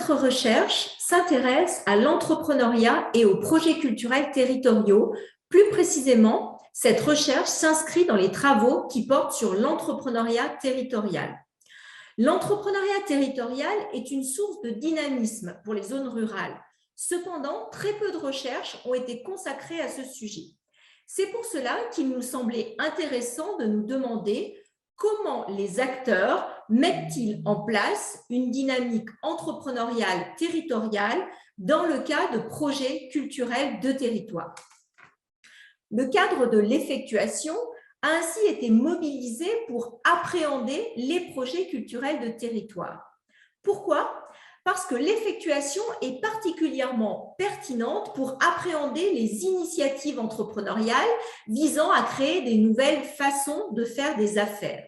Notre recherche s'intéresse à l'entrepreneuriat et aux projets culturels territoriaux. Plus précisément, cette recherche s'inscrit dans les travaux qui portent sur l'entrepreneuriat territorial. L'entrepreneuriat territorial est une source de dynamisme pour les zones rurales. Cependant, très peu de recherches ont été consacrées à ce sujet. C'est pour cela qu'il nous semblait intéressant de nous demander comment les acteurs mettent-ils en place une dynamique entrepreneuriale territoriale dans le cas de projets culturels de territoire. Le cadre de l'effectuation a ainsi été mobilisé pour appréhender les projets culturels de territoire. Pourquoi ? Parce que l'effectuation est particulièrement pertinente pour appréhender les initiatives entrepreneuriales visant à créer des nouvelles façons de faire des affaires.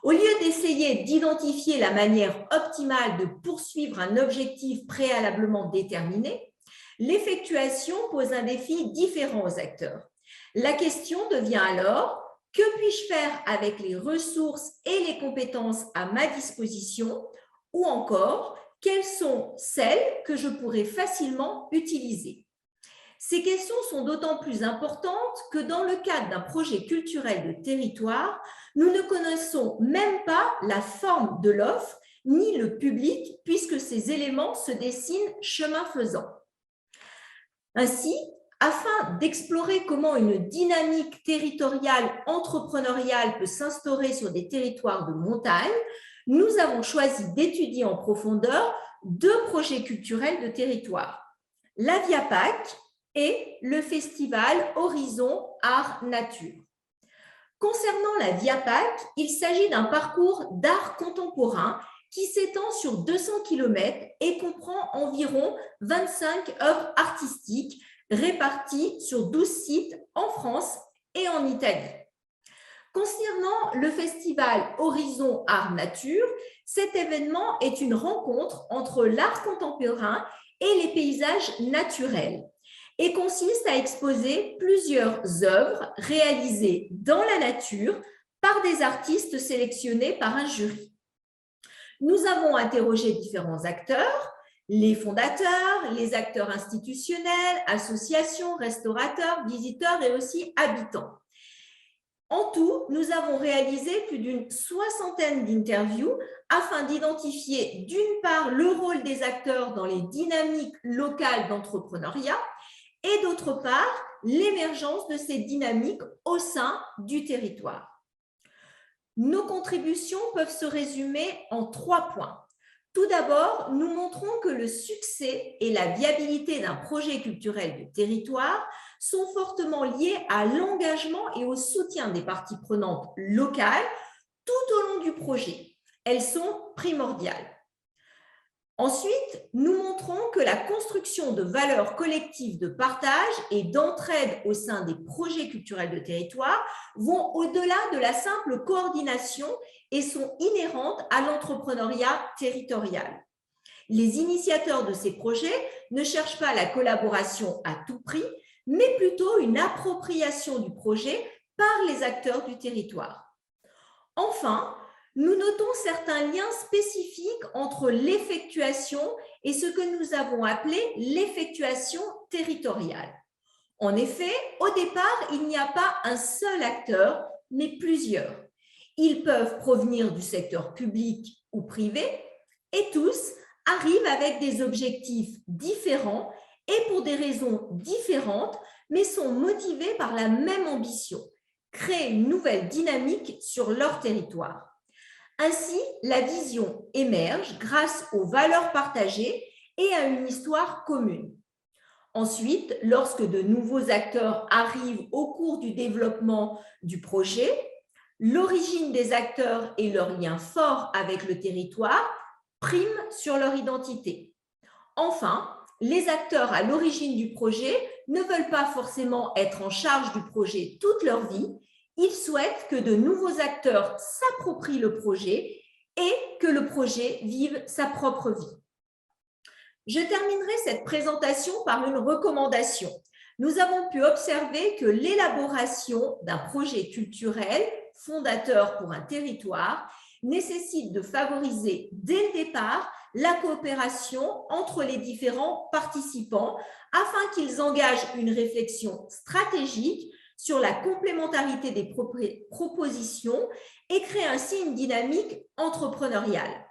Au lieu d'essayer d'identifier la manière optimale de poursuivre un objectif préalablement déterminé, l'effectuation pose un défi différent aux acteurs. La question devient alors: que puis-je faire avec les ressources et les compétences à ma disposition, ou encore, quelles sont celles que je pourrais facilement utiliser? Ces questions sont d'autant plus importantes que dans le cadre d'un projet culturel de territoire, nous ne connaissons même pas la forme de l'offre ni le public, puisque ces éléments se dessinent chemin faisant. Ainsi, afin d'explorer comment une dynamique territoriale entrepreneuriale peut s'instaurer sur des territoires de montagne, nous avons choisi d'étudier en profondeur deux projets culturels de territoire: la Viapac et le festival Horizon Art Nature. Concernant la Viapac, il s'agit d'un parcours d'art contemporain qui s'étend sur 200 km et comprend environ 25 œuvres artistiques réparties sur 12 sites en France et en Italie. Concernant le festival Horizon Art Nature, cet événement est une rencontre entre l'art contemporain et les paysages naturels et consiste à exposer plusieurs œuvres réalisées dans la nature par des artistes sélectionnés par un jury. Nous avons interrogé différents acteurs, les fondateurs, les acteurs institutionnels, associations, restaurateurs, visiteurs et aussi habitants. En tout, nous avons réalisé plus d'une soixantaine d'interviews afin d'identifier d'une part le rôle des acteurs dans les dynamiques locales d'entrepreneuriat et d'autre part l'émergence de ces dynamiques au sein du territoire. Nos contributions peuvent se résumer en 3 points. Tout d'abord, nous montrons que le succès et la viabilité d'un projet culturel de territoire sont fortement liés à l'engagement et au soutien des parties prenantes locales tout au long du projet. Elles sont primordiales. Ensuite, nous montrons que la construction de valeurs collectives de partage et d'entraide au sein des projets culturels de territoire vont au-delà de la simple coordination et sont inhérentes à l'entrepreneuriat territorial. Les initiateurs de ces projets ne cherchent pas la collaboration à tout prix, mais plutôt une appropriation du projet par les acteurs du territoire. Enfin, nous notons certains liens spécifiques entre l'effectuation et ce que nous avons appelé l'effectuation territoriale. En effet, au départ, il n'y a pas un seul acteur, mais plusieurs. Ils peuvent provenir du secteur public ou privé et tous arrivent avec des objectifs différents et pour des raisons différentes, mais sont motivés par la même ambition: créer une nouvelle dynamique sur leur territoire. Ainsi, la vision émerge grâce aux valeurs partagées et à une histoire commune. Ensuite, lorsque de nouveaux acteurs arrivent au cours du développement du projet, l'origine des acteurs et leur lien fort avec le territoire priment sur leur identité. Enfin, les acteurs à l'origine du projet ne veulent pas forcément être en charge du projet toute leur vie. Ils souhaitent que de nouveaux acteurs s'approprient le projet et que le projet vive sa propre vie. Je terminerai cette présentation par une recommandation. Nous avons pu observer que l'élaboration d'un projet culturel fondateur pour un territoire nécessite de favoriser dès le départ la coopération entre les différents participants afin qu'ils engagent une réflexion stratégique sur la complémentarité des propositions et créent ainsi une dynamique entrepreneuriale.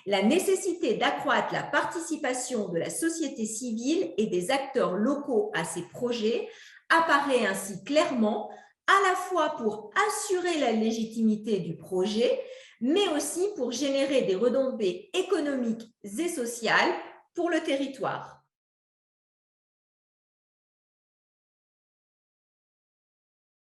La nécessité d'accroître la participation de la société civile et des acteurs locaux à ces projets apparaît ainsi clairement, à la fois pour assurer la légitimité du projet, mais aussi pour générer des retombées économiques et sociales pour le territoire.